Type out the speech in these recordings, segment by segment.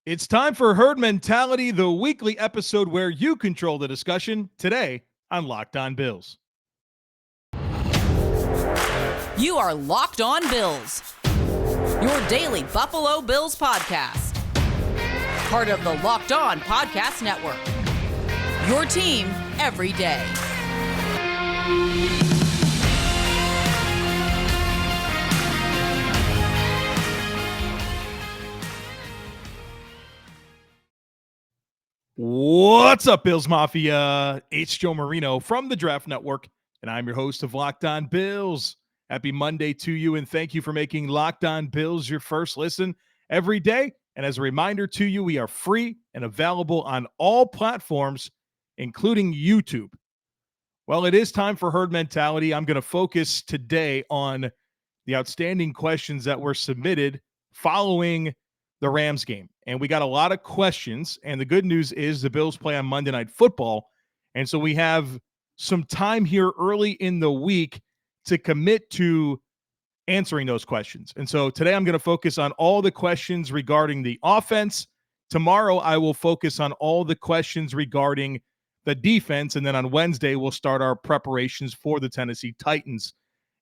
It's time for Herd Mentality, the weekly episode where you control the discussion. Today on Locked On Bills. You are Locked On Bills, your daily Buffalo Bills podcast. Part of the Locked On Podcast Network, your team every day. What's up, Bills Mafia? It's Joe Marino from the Draft Network, and I'm your host of Locked On Bills. Happy Monday to you, and thank you for making Locked On Bills your first listen every day. And as a reminder to you, we are free and available on all platforms, including YouTube. Well, it is time for Herd Mentality. I'm going to focus today on the outstanding questions that were submitted following the Rams game. And we got a lot of questions. And the good news is the Bills play on Monday Night Football. And so we have some time here early in the week to commit to answering those questions. And so today I'm going to focus on all the questions regarding the offense. Tomorrow I will focus on all the questions regarding the defense. And then on Wednesday, we'll start our preparations for the Tennessee Titans.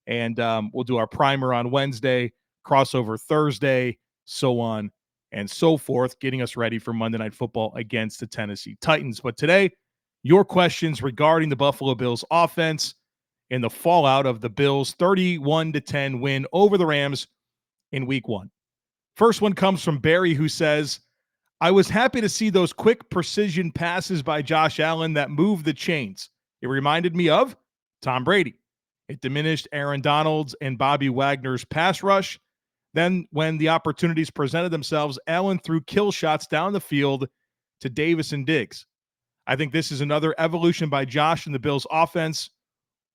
And we'll do our primer on Wednesday, crossover Thursday, so on and so forth, getting us ready for Monday Night Football against the Tennessee Titans. But today, your questions regarding the Buffalo Bills offense and the fallout of the Bills' 31-10 win over the Rams in Week 1. First one comes from Barry, who says, I was happy to see those quick precision passes by Josh Allen that moved the chains. It reminded me of Tom Brady. It diminished Aaron Donald's and Bobby Wagner's pass rush. Then when the opportunities presented themselves, Allen threw kill shots down the field to Davis and Diggs. I think this is another evolution by Josh in the Bills offense.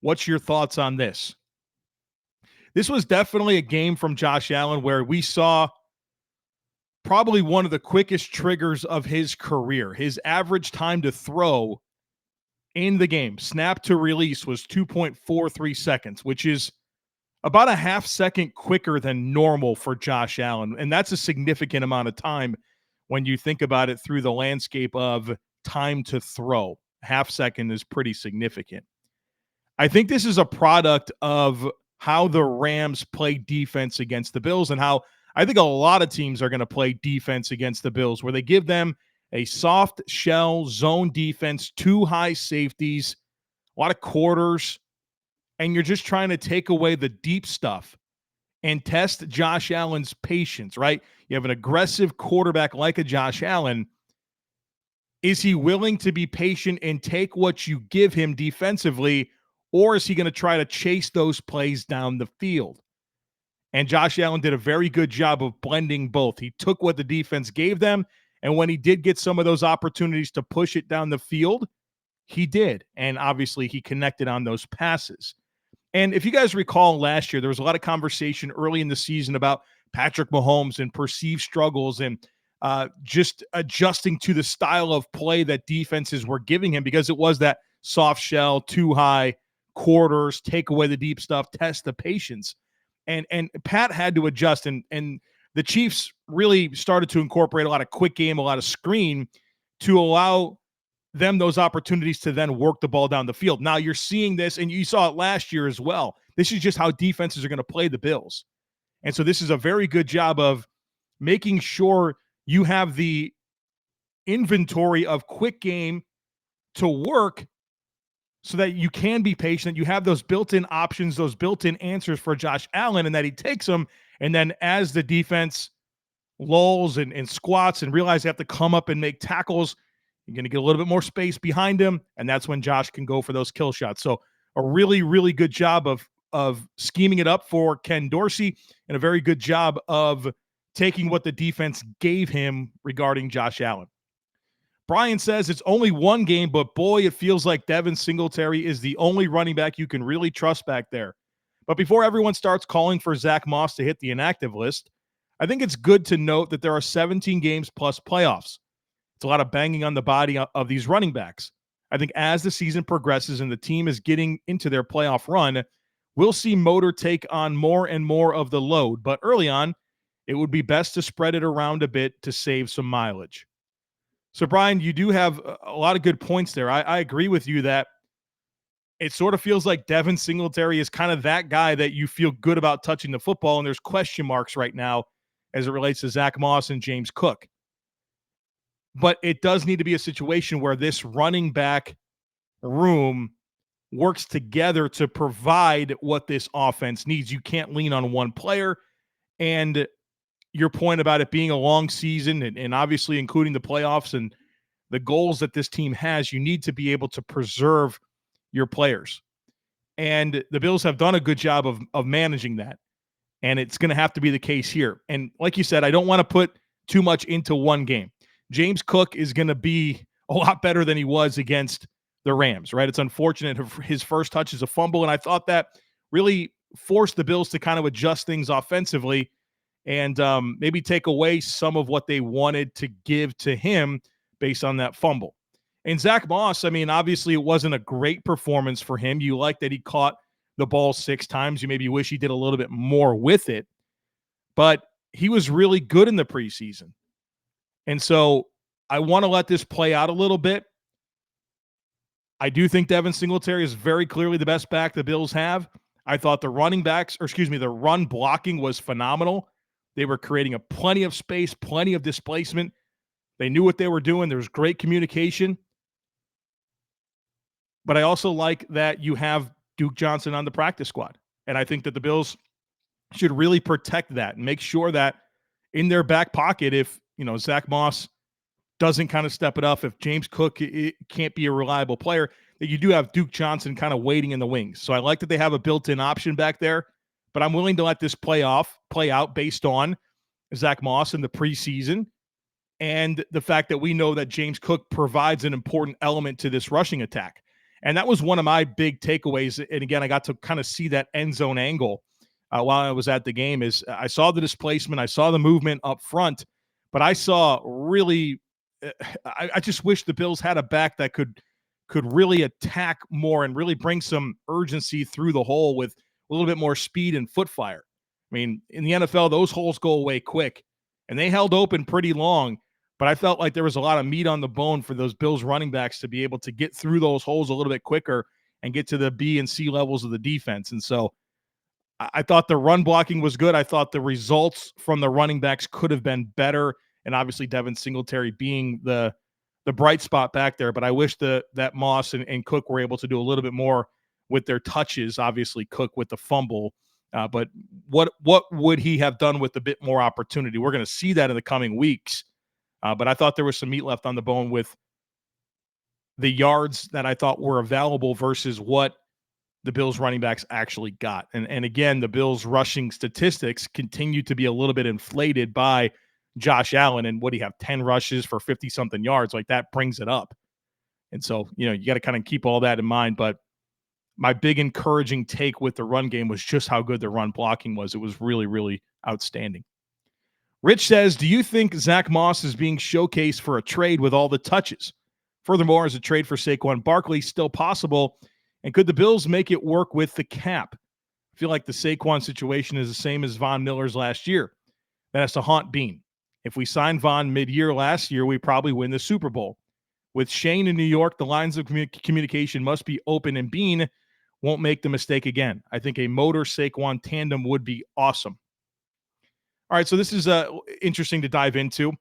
What's your thoughts on this? This was definitely a game from Josh Allen where we saw probably one of the quickest triggers of his career. His average time to throw in the game, snap to release, was 2.43 seconds, which is about a half second quicker than normal for Josh Allen. And that's a significant amount of time when you think about it through the landscape of time to throw. Half second is pretty significant. I think this is a product of how the Rams play defense against the Bills and how I think a lot of teams are going to play defense against the Bills, where they give them a soft shell zone defense, 2 high safeties, a lot of quarters, and you're just trying to take away the deep stuff and test Josh Allen's patience, right? You have an aggressive quarterback like a Josh Allen. Is he willing to be patient and take what you give him defensively, or is he going to try to chase those plays down the field? And Josh Allen did a very good job of blending both. He took what the defense gave them, and when he did get some of those opportunities to push it down the field, he did. And obviously he connected on those passes. And if you guys recall last year, there was a lot of conversation early in the season about Patrick Mahomes and perceived struggles and just adjusting to the style of play that defenses were giving him, because it was that soft shell, 2 high, quarters, take away the deep stuff, test the patience. And Pat had to adjust, and the Chiefs really started to incorporate a lot of quick game, a lot of screen to allow them those opportunities to then work the ball down the field. Now you're seeing this, and you saw it last year as well. This is just how defenses are going to play the Bills. And so this is a very good job of making sure you have the inventory of quick game to work so that you can be patient. You have those built-in options, those built-in answers for Josh Allen, and that he takes them. And then as the defense lulls and squats and realize they have to come up and make tackles, you're going to get a little bit more space behind him, and that's when Josh can go for those kill shots. So a really, really good job of scheming it up for Ken Dorsey, and a very good job of taking what the defense gave him regarding Josh Allen. Brian says it's only one game, but boy, it feels like Devin Singletary is the only running back you can really trust back there. But before everyone starts calling for Zach Moss to hit the inactive list, I think it's good to note that there are 17 games plus playoffs. It's a lot of banging on the body of these running backs. I think as the season progresses and the team is getting into their playoff run, we'll see Motor take on more and more of the load. But early on, it would be best to spread it around a bit to save some mileage. So, Brian, you do have a lot of good points there. I agree with you that it sort of feels like Devin Singletary is kind of that guy that you feel good about touching the football, and there's question marks right now as it relates to Zach Moss and James Cook. But it does need to be a situation where this running back room works together to provide what this offense needs. You can't lean on one player. And your point about it being a long season and obviously including the playoffs and the goals that this team has, you need to be able to preserve your players. And the Bills have done a good job of managing that. And it's going to have to be the case here. And like you said, I don't want to put too much into one game. James Cook is going to be a lot better than he was against the Rams, right? It's unfortunate his first touch is a fumble, and I thought that really forced the Bills to kind of adjust things offensively and maybe take away some of what they wanted to give to him based on that fumble. And Zach Moss, I mean, obviously it wasn't a great performance for him. You like that he caught the ball 6 times. You maybe wish he did a little bit more with it, but he was really good in the preseason. And so I want to let this play out a little bit. I do think Devin Singletary is very clearly the best back the Bills have. I thought the the run blocking was phenomenal. They were creating plenty of space, plenty of displacement. They knew what they were doing. There was great communication. But I also like that you have Duke Johnson on the practice squad. And I think that the Bills should really protect that and make sure that in their back pocket, if, Zach Moss doesn't kind of step it up, if James Cook can't be a reliable player, that you do have Duke Johnson kind of waiting in the wings. So I like that they have a built-in option back there, but I'm willing to let this play out based on Zach Moss in the preseason and the fact that we know that James Cook provides an important element to this rushing attack. And that was one of my big takeaways. And again, I got to kind of see that end zone angle while I was at the game. Is I saw the displacement, I saw the movement up front, but I saw really, I just wish the Bills had a back that could really attack more and really bring some urgency through the hole with a little bit more speed and foot fire. I mean, in the NFL, those holes go away quick, and they held open pretty long. But I felt like there was a lot of meat on the bone for those Bills running backs to be able to get through those holes a little bit quicker and get to the B and C levels of the defense. And so I thought the run blocking was good. I thought the results from the running backs could have been better. And obviously Devin Singletary being the bright spot back there. But I wish that Moss and Cook were able to do a little bit more with their touches. Obviously Cook with the fumble. But what would he have done with a bit more opportunity? We're going to see that in the coming weeks. But I thought there was some meat left on the bone with the yards that I thought were available versus what the Bills running backs actually got. And again, the Bills rushing statistics continue to be a little bit inflated by Josh Allen. And what do you have, 10 rushes for 50-something yards? Like that brings it up. And so, you got to kind of keep all that in mind. But my big encouraging take with the run game was just how good the run blocking was. It was really, really outstanding. Rich says, do you think Zach Moss is being showcased for a trade with all the touches? Furthermore, is a trade for Saquon Barkley still possible? And could the Bills make it work with the cap? I feel like the Saquon situation is the same as Von Miller's last year. That has to haunt Bean. If we signed Von mid-year last year, we probably win the Super Bowl. With Shane in New York, the lines of communication must be open, and Bean won't make the mistake again. I think a Motor-Saquon tandem would be awesome. All right, so this is interesting to dive into.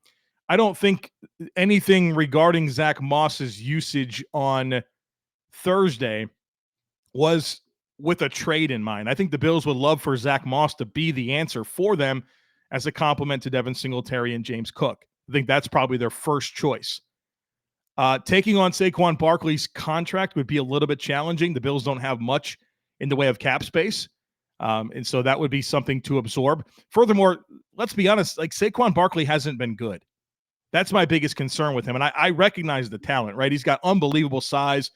I don't think anything regarding Zach Moss's usage on Thursday was with a trade in mind. I think the Bills would love for Zach Moss to be the answer for them as a complement to Devin Singletary and James Cook. I think that's probably their first choice. Taking on Saquon Barkley's contract would be a little bit challenging. The Bills don't have much in the way of cap space. And so that would be something to absorb. Furthermore, let's be honest, like Saquon Barkley hasn't been good. That's my biggest concern with him. And I recognize the talent, right? He's got unbelievable size,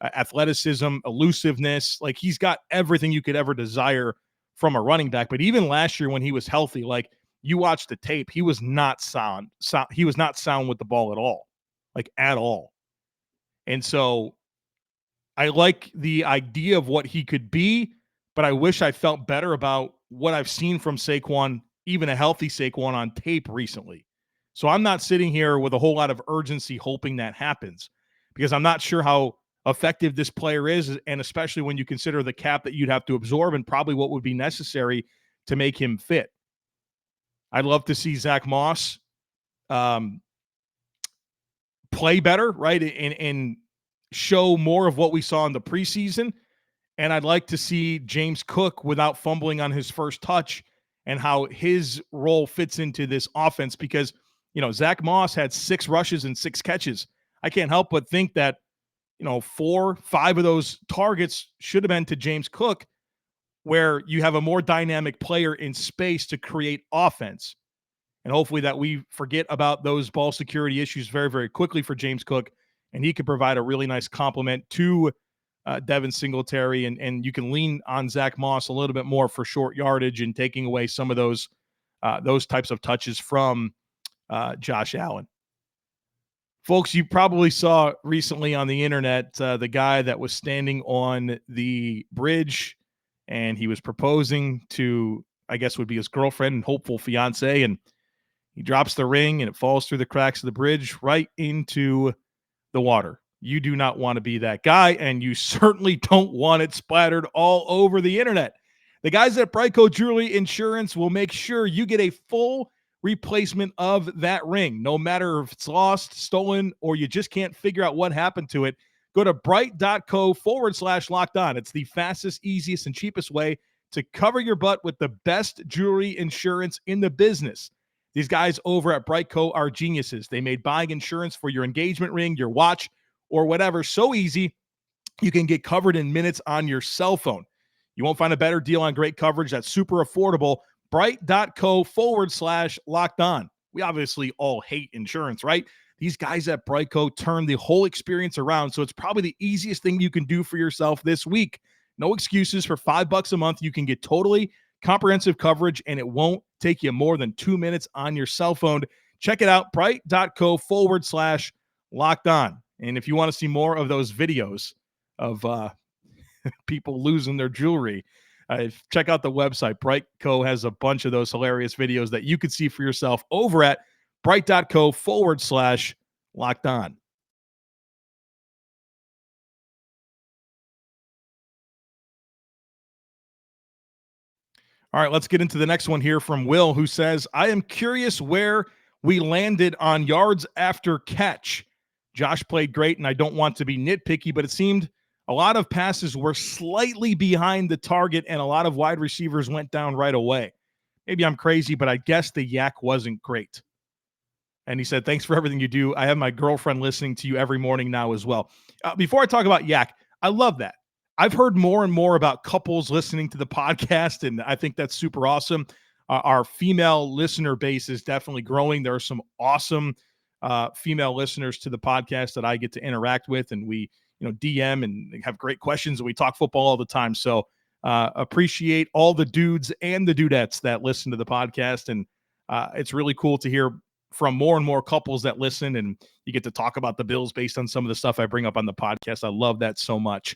athleticism, elusiveness. Like he's got everything you could ever desire from a running back. But even last year when he was healthy, like you watch the tape, he was not sound. He was not sound with the ball at all, like at all. And so I like the idea of what he could be, but I wish I felt better about what I've seen from Saquon even a healthy Saquon on tape recently. So I'm not sitting here with a whole lot of urgency hoping that happens because I'm not sure how effective this player is, and especially when you consider the cap that you'd have to absorb and probably what would be necessary to make him fit. I'd love to see Zach Moss um, play better, right, and show more of what we saw in the preseason. And I'd like to see James Cook without fumbling on his first touch and how his role fits into this offense because, Zach Moss had 6 rushes and 6 catches. I can't help but think that, 4, 5 of those targets should have been to James Cook, where you have a more dynamic player in space to create offense. And hopefully that we forget about those ball security issues very, very quickly for James Cook, and he could provide a really nice complement to Devin Singletary, and you can lean on Zach Moss a little bit more for short yardage and taking away some of those types of touches from Josh Allen. Folks, you probably saw recently on the internet the guy that was standing on the bridge, and he was proposing to, I guess, would be his girlfriend and hopeful fiance, and he drops the ring, and it falls through the cracks of the bridge right into the water. You do not want to be that guy, and you certainly don't want it splattered all over the internet. The guys at Brightco Jewelry Insurance will make sure you get a full replacement of that ring, no matter if it's lost, stolen, or you just can't figure out what happened to it. Go to bright.co/locked on. It's the fastest, easiest, and cheapest way to cover your butt with the best jewelry insurance in the business. These guys over at Brightco are geniuses. They made buying insurance for your engagement ring, your watch, or whatever so easy you can get covered in minutes on your cell phone. You won't find a better deal on great coverage that's super affordable. Bright.co/locked on. We obviously all hate insurance, right? These guys at Brightco turn the whole experience around, so it's probably the easiest thing you can do for yourself this week. No excuses. For $5 a month, you can get totally comprehensive coverage, and it won't take you more than 2 minutes on your cell phone. Check it out, bright.co/locked on. And if you want to see more of those videos of people losing their jewelry, check out the website. Brightco has a bunch of those hilarious videos that you could see for yourself over at bright.co/locked on. All right, let's get into the next one here from Will, who says, I am curious where we landed on yards after catch. Josh played great, and I don't want to be nitpicky, but it seemed a lot of passes were slightly behind the target, and a lot of wide receivers went down right away. Maybe I'm crazy, but I guess the yak wasn't great. And he said, thanks for everything you do. I have my girlfriend listening to you every morning now as well. Before I talk about yak, I love that. I've heard more and more about couples listening to the podcast, and I think that's super awesome. Our female listener base is definitely growing. There are some awesome female listeners to the podcast that I get to interact with, and we, DM and have great questions, and we talk football all the time. So appreciate all the dudes and the dudettes that listen to the podcast, and it's really cool to hear from more and more couples that listen, and you get to talk about the Bills based on some of the stuff I bring up on the podcast. I love that so much.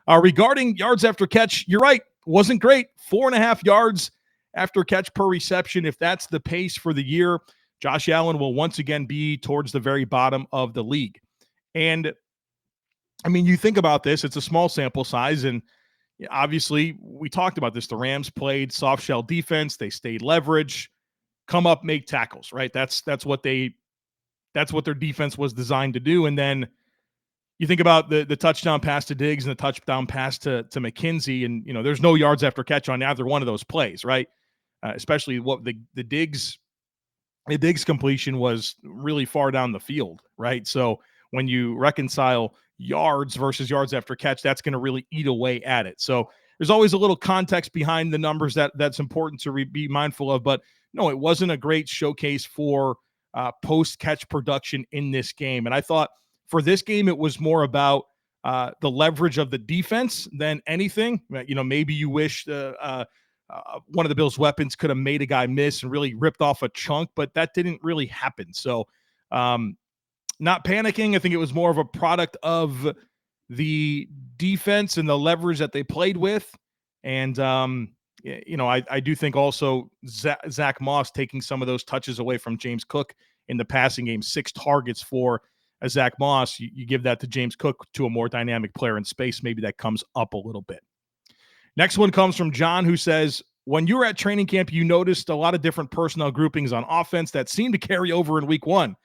Regarding yards after catch, you're right. Wasn't great. 4.5 yards after catch per reception. If that's the pace for the year, Josh Allen will once again be towards the very bottom of the league. And, I mean, you think about this, it's a small sample size, and obviously we talked about this. The Rams played soft shell defense. They stayed leverage, come up, make tackles, right? That's what their defense was designed to do. And then you think about the touchdown pass to Diggs and the touchdown pass to McKenzie, and there's no yards after catch on either one of those plays, right? Especially what the Diggs completion was really far down the field, right? So when you reconcile yards versus yards after catch, that's going to really eat away at it. So there's always a little context behind the numbers that's important to be mindful of. But no, it wasn't a great showcase for post-catch production in this game. And I thought for this game, it was more about the leverage of the defense than anything. Maybe you wish one of the Bills' weapons could have made a guy miss and really ripped off a chunk, but that didn't really happen. So not panicking. I think it was more of a product of the defense and the leverage that they played with. And I do think also Zach Moss taking some of those touches away from James Cook in the passing game, 6 targets for Zach Moss. You give that to James Cook, to a more dynamic player in space. Maybe that comes up a little bit. Next one comes from John, who says, when you were at training camp, you noticed a lot of different personnel groupings on offense that seemed to carry over in week 1.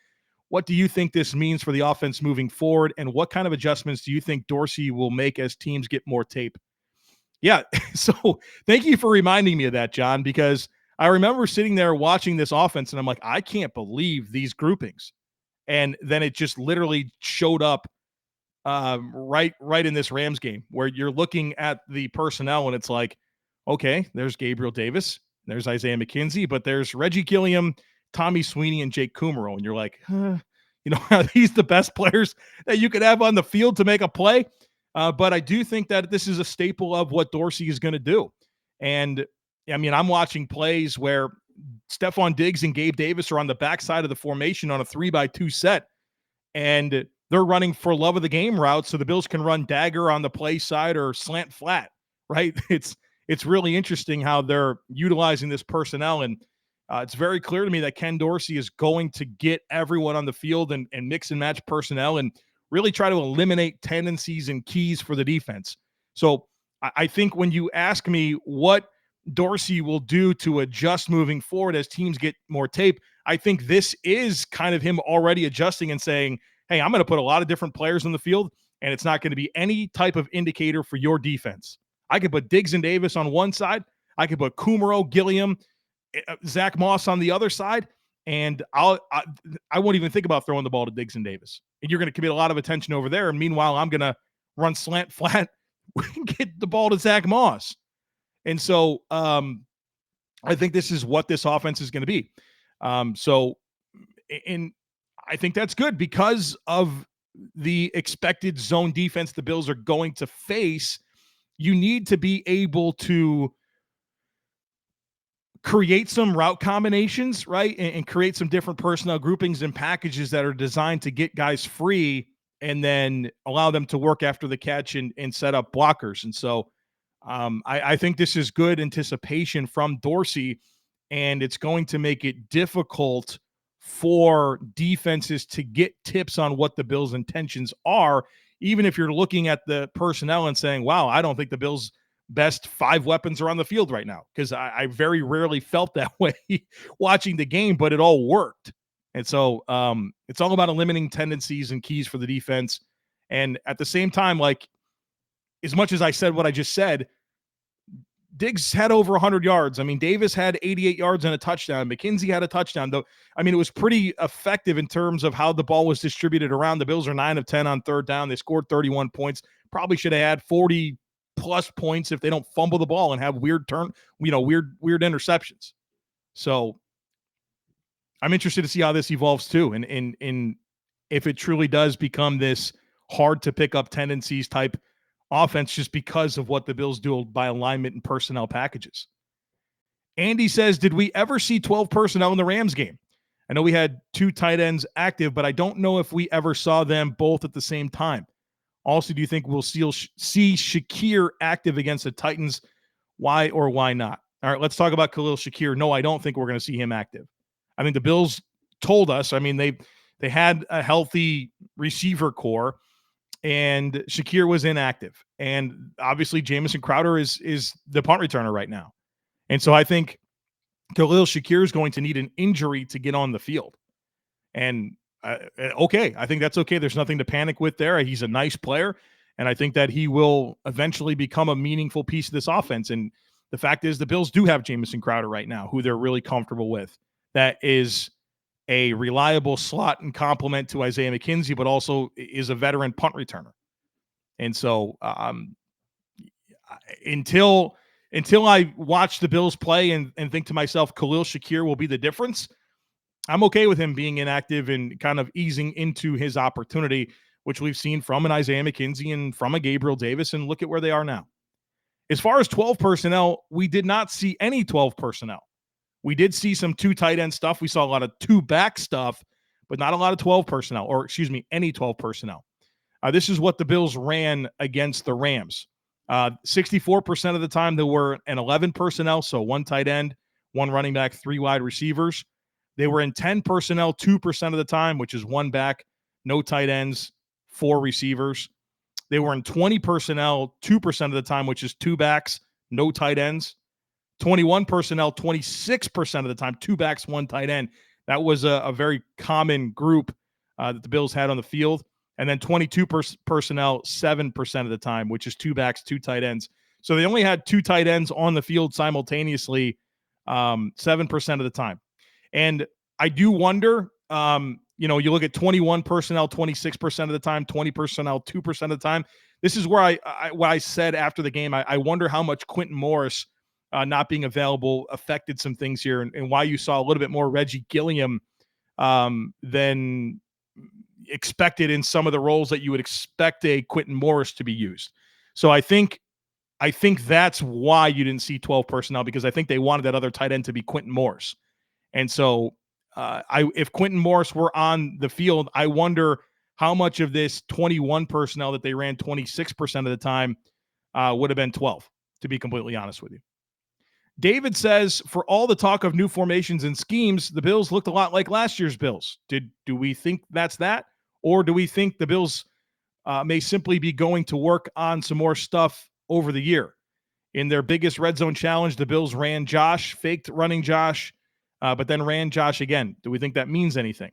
What do you think this means for the offense moving forward? And what kind of adjustments do you think Dorsey will make as teams get more tape? Yeah. So thank you for reminding me of that, John, because I remember sitting there watching this offense and I'm like, I can't believe these groupings. And then it just literally showed up right in this Rams game, where you're looking at the personnel and it's like, okay, there's Gabriel Davis, there's Isaiah McKenzie, but there's Reggie Gilliam, Tommy Sweeney, and Jake Kumaro. And you're like, are these the best players that you could have on the field to make a play? But I do think that this is a staple of what Dorsey is going to do. And I mean, I'm watching plays where Stefon Diggs and Gabe Davis are on the backside of the formation on a 3-by-2 set, and they're running for love of the game routes so the Bills can run dagger on the play side or slant flat, right? It's really interesting how they're utilizing this personnel, and it's very clear to me that Ken Dorsey is going to get everyone on the field and mix and match personnel and really try to eliminate tendencies and keys for the defense. So I think when you ask me what Dorsey will do to adjust moving forward as teams get more tape, I think this is kind of him already adjusting and saying, hey, I'm going to put a lot of different players on the field, and it's not going to be any type of indicator for your defense. I could put Diggs and Davis on one side. I could put Kumaro, Gilliam, Zach Moss on the other side, and I won't even think about throwing the ball to Diggs and Davis. And you're going to commit a lot of attention over there, and meanwhile, I'm going to run slant flat and get the ball to Zach Moss. And so I think this is what this offense is going to be. And I think that's good because of the expected zone defense the Bills are going to face. You need to be able to create some route combinations, right? And create some different personnel groupings and packages that are designed to get guys free and then allow them to work after the catch and set up blockers. And so I think this is good anticipation from Dorsey, and it's going to make it difficult for defenses to get tips on what the Bills' intentions are, even if you're looking at the personnel and saying, wow, I don't think the Bills' best 5 weapons are on the field right now, because I very rarely felt that way watching the game, but it all worked. And so it's all about eliminating tendencies and keys for the defense. And at the same time, like, as much as I said what I just said, Diggs had over 100 yards. I mean, Davis had 88 yards and a touchdown. McKenzie had a touchdown, though. I mean, it was pretty effective in terms of how the ball was distributed around. The Bills are 9 of 10 on third down. They scored 31 points. Probably should have had 40 plus points if they don't fumble the ball and have weird interceptions. So I'm interested to see how this evolves too. And if it truly does become this hard to pick up tendencies type offense just because of what the Bills do by alignment and personnel packages. Andy says, did we ever see 12 personnel in the Rams game? I know we had 2 tight ends active, but I don't know if we ever saw them both at the same time. Also, do you think we'll see Shakir active against the Titans? Why or why not? All right, let's talk about Khalil Shakir. No, I don't think we're going to see him active. I mean, the Bills told us, I mean, they had a healthy receiver core, and Shakir was inactive. And obviously Jamison Crowder is the punt returner right now. And so I think Khalil Shakir is going to need an injury to get on the field. And okay, I think that's okay. There's nothing to panic with there. He's a nice player, and I think that he will eventually become a meaningful piece of this offense. And the fact is the Bills do have Jamison Crowder right now, who they're really comfortable with. That is a reliable slot and complement to Isaiah McKenzie, but also is a veteran punt returner. And so until I watch the Bills play and think to myself, Khalil Shakir will be the difference, I'm okay with him being inactive and kind of easing into his opportunity, which we've seen from an Isaiah McKenzie and from a Gabriel Davis, and look at where they are now. As far as 12 personnel, we did not see any 12 personnel. We did see some 2 tight end stuff. We saw a lot of 2 back stuff, but not a lot of 12 personnel, or excuse me, any 12 personnel. This is what the Bills ran against the Rams. 64% of the time there were an 11 personnel, so one tight end, one running back, three wide receivers. They were in 10 personnel 2% of the time, which is one back, no tight ends, four receivers. They were in 20 personnel 2% of the time, which is two backs, no tight ends. 21 personnel 26% of the time, two backs, one tight end. That was a very common group that the Bills had on the field. And then 22 personnel 7% of the time, which is two backs, two tight ends. So they only had two tight ends on the field simultaneously 7% of the time. And I do wonder, you look at 21 personnel 26% of the time, 20 personnel 2% of the time. This is where what I said after the game. I wonder how much Quentin Morris not being available affected some things here, and why you saw a little bit more Reggie Gilliam than expected in some of the roles that you would expect a Quentin Morris to be used. So I think that's why you didn't see 12 personnel, because I think they wanted that other tight end to be Quentin Morris. And so if Quentin Morris were on the field, I wonder how much of this 21 personnel that they ran 26% of the time would have been 12, to be completely honest with you. David says, for all the talk of new formations and schemes, the Bills looked a lot like last year's Bills. Do we think that's that? Or do we think the Bills may simply be going to work on some more stuff over the year? In their biggest red zone challenge, the Bills ran Josh, faked running Josh, but then ran Josh again. Do we think that means anything?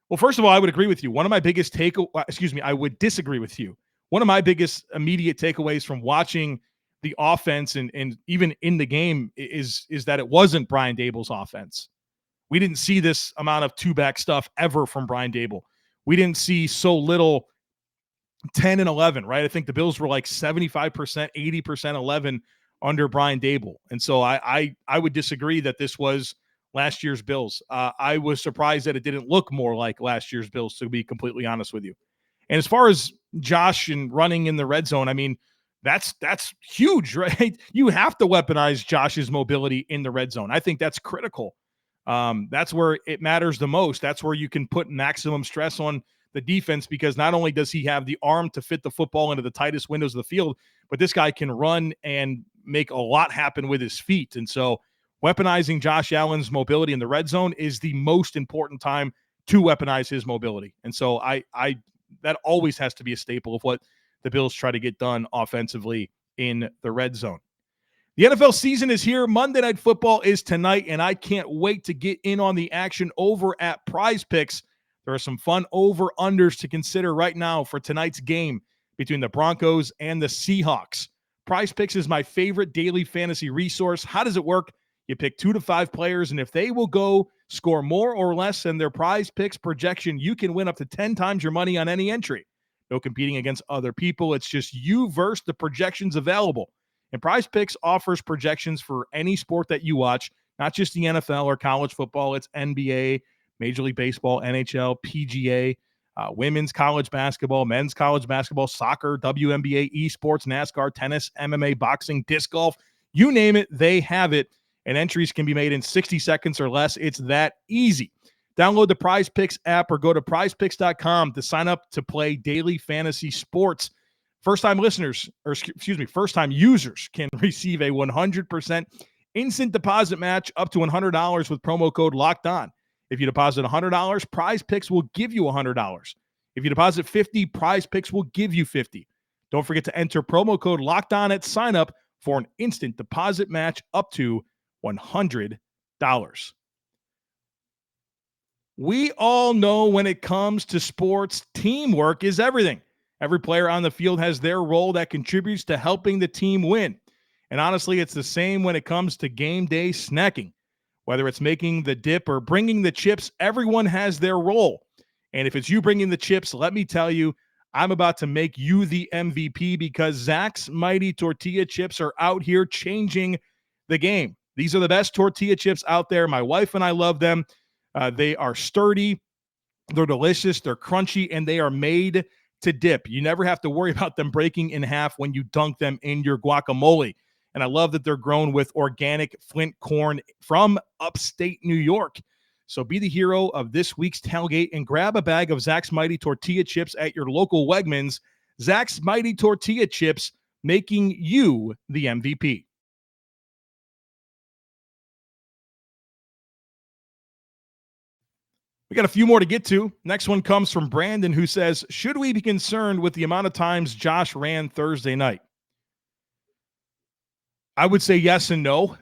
Well, first of all, I would agree with you. I would disagree with you. One of my biggest immediate takeaways from watching the offense and even in the game is that it wasn't Brian Daboll's offense. We didn't see this amount of two-back stuff ever from Brian Daboll. We didn't see so little 10 and 11, right? I think the Bills were like 75%, 80% 11 under Brian Daboll. And so I would disagree that this was last year's Bills. I was surprised that it didn't look more like last year's Bills, to be completely honest with you. And as far as Josh and running in the red zone, I mean, that's huge, right? You have to weaponize Josh's mobility in the red zone. I think that's critical. That's where it matters the most. That's where you can put maximum stress on the defense, because not only does he have the arm to fit the football into the tightest windows of the field, but this guy can run and make a lot happen with his feet. And so weaponizing Josh Allen's mobility in the red zone is the most important time to weaponize his mobility. And so that always has to be a staple of what the Bills try to get done offensively in the red zone. The NFL season is here. Monday Night Football is tonight, and I can't wait to get in on the action over at Prize Picks. There are some fun over-unders to consider right now for tonight's game between the Broncos and the Seahawks. Prize Picks is my favorite daily fantasy resource. How does it work? You pick 2 to 5 players, and if they will go score more or less than their Prize Picks projection, you can win up to 10 times your money on any entry. No competing against other people. It's just you versus the projections available. And Prize Picks offers projections for any sport that you watch, not just the NFL or college football. It's NBA, Major League Baseball, NHL, PGA, women's college basketball, men's college basketball, soccer, WNBA, esports, NASCAR, tennis, MMA, boxing, disc golf. You name it, they have it. And entries can be made in 60 seconds or less. It's that easy. Download the Prize Picks app or go to prizepicks.com to sign up to play daily fantasy sports. First-time users can receive a 100% instant deposit match up to $100 with promo code LOCKEDON. If you deposit $100, Prize Picks will give you $100. If you deposit $50, Prize Picks will give you $50. Don't forget to enter promo code LOCKEDON at sign-up for an instant deposit match up to $100. We all know when it comes to sports, teamwork is everything. Every player on the field has their role that contributes to helping the team win. And honestly, it's the same when it comes to game day snacking. Whether it's making the dip or bringing the chips, everyone has their role. And if it's you bringing the chips, let me tell you, I'm about to make you the MVP, because Zach's Mighty Tortilla Chips are out here changing the game. These are the best tortilla chips out there. My wife and I love them. They are sturdy, they're delicious, they're crunchy, and they are made to dip. You never have to worry about them breaking in half when you dunk them in your guacamole. And I love that they're grown with organic Flint corn from upstate New York. So be the hero of this week's tailgate and grab a bag of Zach's Mighty Tortilla Chips at your local Wegmans. Zach's Mighty Tortilla Chips, making you the MVP. We got a few more to get to. Next one comes from Brandon, who says, should we be concerned with the amount of times Josh ran Thursday night? I would say yes and no.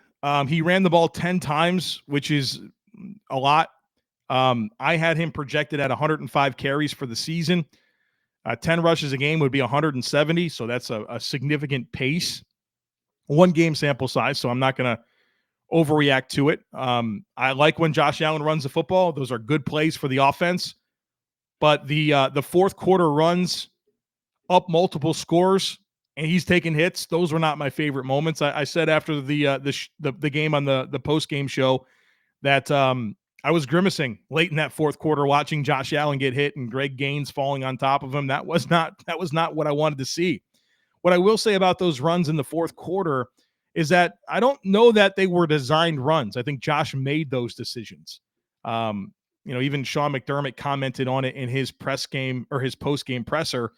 He ran the ball 10 times, which is a lot. I had him projected at 105 carries for the season. 10 rushes a game would be 170, so that's a significant pace. One game sample size, so I'm not going to overreact to it. I like when Josh Allen runs the football. Those are good plays for the offense. But the fourth quarter runs up multiple scores, and he's taking hits. Those were not my favorite moments. I said after the game on the post game show that I was grimacing late in that fourth quarter watching Josh Allen get hit and Greg Gaines falling on top of him. That was not what I wanted to see. What I will say about those runs in the fourth quarter is that I don't know that they were designed runs. I think Josh made those decisions. Even Sean McDermott commented on it in his press game or his post game presser,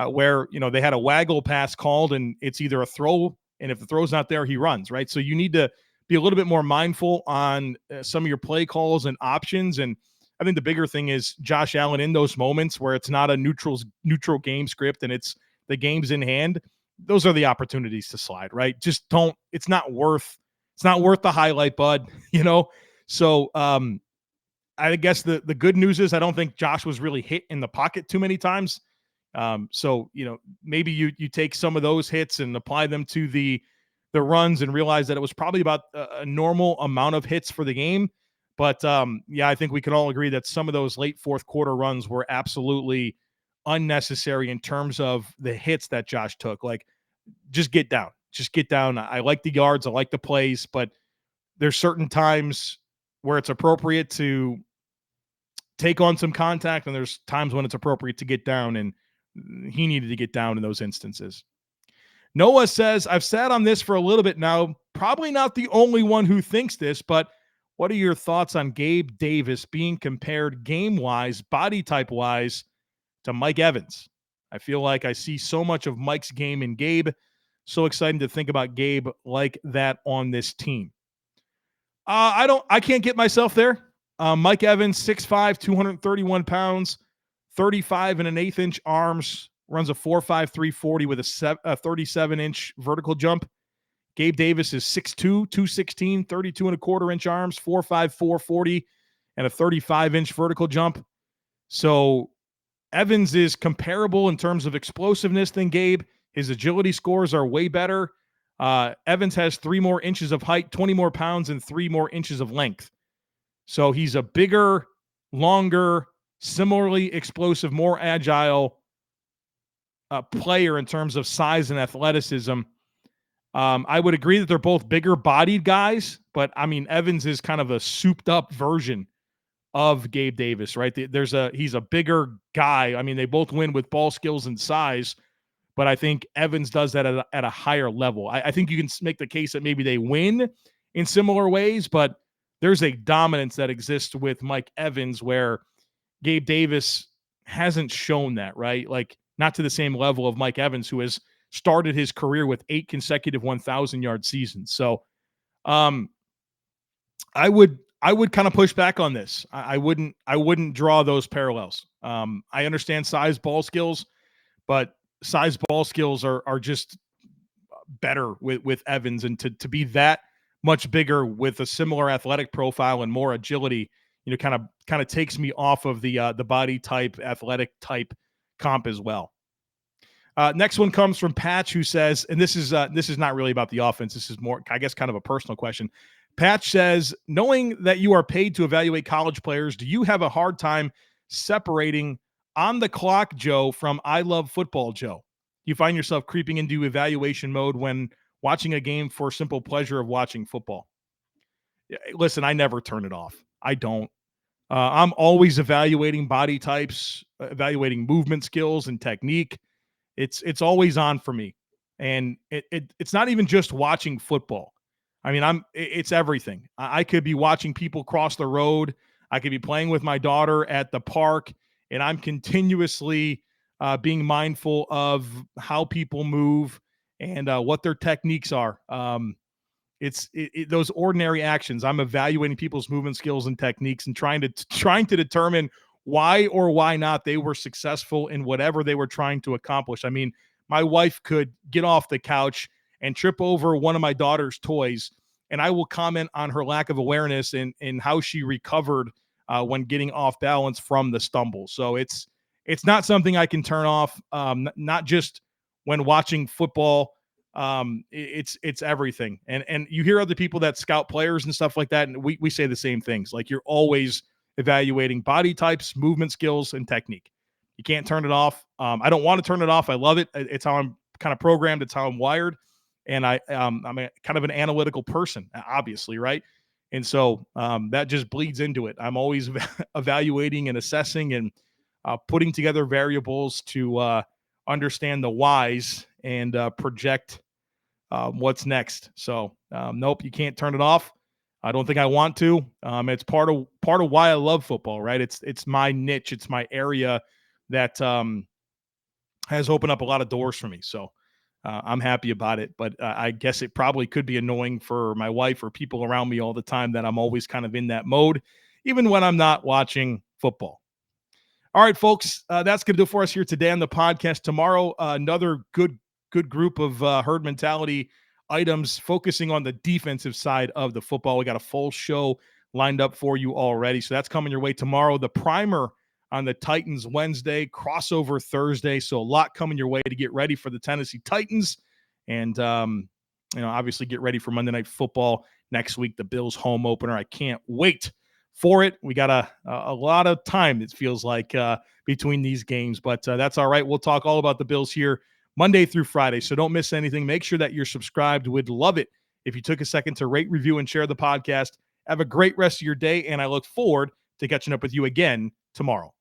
where they had a waggle pass called and it's either a throw, and if the throw's not there, he runs, right? So you need to be a little bit more mindful on some of your play calls and options. And I think the bigger thing is Josh Allen in those moments where it's not a neutral game script and it's the game's in hand. Those are the opportunities to slide, right? Just don't. It's not worth the highlight, bud. So I guess the good news is I don't think Josh was really hit in the pocket too many times. So maybe you take some of those hits and apply them to the runs and realize that it was probably about a normal amount of hits for the game. But I think we can all agree that some of those late fourth quarter runs were absolutely unnecessary in terms of the hits that Josh took. Like, just get down. I like the yards. I like the plays, but there's certain times where it's appropriate to take on some contact, and there's times when it's appropriate to get down, and he needed to get down in those instances. Noah says, I've sat on this for a little bit now. Probably not the only one who thinks this, but what are your thoughts on Gabe Davis being compared game-wise, body type-wise, to Mike Evans? I feel like I see so much of Mike's game in Gabe. So excited to think about Gabe like that on this team. I can't get myself there. Mike Evans, 6'5", 231 pounds, 35 and an eighth inch arms, runs a 4.5 340 with a 37-inch vertical jump. Gabe Davis is 6'2", 216, 32 and a quarter inch arms, 4.5 440, and a 35-inch vertical jump. So Evans is comparable in terms of explosiveness than Gabe. His agility scores are way better. Evans has 3 more inches of height, 20 more pounds, and 3 more inches of length. So he's a bigger, longer, similarly explosive, more agile player in terms of size and athleticism. I would agree that they're both bigger bodied guys, but I mean, Evans is kind of a souped up version of Gabe Davis, right? He's a bigger guy. I mean, they both win with ball skills and size, but I think Evans does that at a higher level. I think you can make the case that maybe they win in similar ways, but there's a dominance that exists with Mike Evans where Gabe Davis hasn't shown that, right? Like, not to the same level of Mike Evans, who has started his career with 8 consecutive 1,000-yard seasons. So I would kind of push back on this. I wouldn't draw those parallels. I understand size ball skills, but size ball skills are just better with Evans, and to be that much bigger with a similar athletic profile and more agility, kind of takes me off of the body type, athletic type comp as well. Next one comes from Patch, who says, and this is not really about the offense. This is more, I guess, kind of a personal question. Patch says, knowing that you are paid to evaluate college players, do you have a hard time separating on the clock Joe from I love football Joe? You find yourself creeping into evaluation mode when watching a game for simple pleasure of watching football? Listen, I never turn it off. I don't. I'm always evaluating body types, evaluating movement skills and technique. It's always on for me. And it's not even just watching football. I mean, it's everything. I could be watching people cross the road. I could be playing with my daughter at the park, and I'm continuously being mindful of how people move and what their techniques are. It's those ordinary actions. I'm evaluating people's movement skills and techniques and trying to determine why or why not they were successful in whatever they were trying to accomplish. I mean, my wife could get off the couch and trip over one of my daughter's toys, and I will comment on her lack of awareness and how she recovered when getting off balance from the stumble. So it's not something I can turn off. Not just when watching football. It's everything. And you hear other people that scout players and stuff like that, and we say the same things. Like, you're always evaluating body types, movement skills, and technique. You can't turn it off. I don't want to turn it off. I love it. It's how I'm kind of programmed. It's how I'm wired. And I'm kind of an analytical person, obviously, right? And so that just bleeds into it. I'm always evaluating and assessing and putting together variables to understand the whys and project what's next. So nope, you can't turn it off. I don't think I want to. It's part of why I love football, right? It's my niche. It's my area that has opened up a lot of doors for me. So I'm happy about it. But I guess it probably could be annoying for my wife or people around me all the time that I'm always kind of in that mode, even when I'm not watching football. All right, folks, that's going to do it for us here today on the podcast. Tomorrow, another good group of herd mentality items focusing on the defensive side of the football. We got a full show lined up for you already, so that's coming your way tomorrow. The primer on the Titans Wednesday, crossover Thursday, so a lot coming your way to get ready for the Tennessee Titans, and obviously get ready for Monday Night Football next week, the Bills home opener. I can't wait for it. We got a lot of time, it feels like, between these games, but that's all right. We'll talk all about the Bills here Monday through Friday, so don't miss anything. Make sure that you're subscribed. Would love it if you took a second to rate, review, and share the podcast. Have a great rest of your day, and I look forward to catching up with you again tomorrow.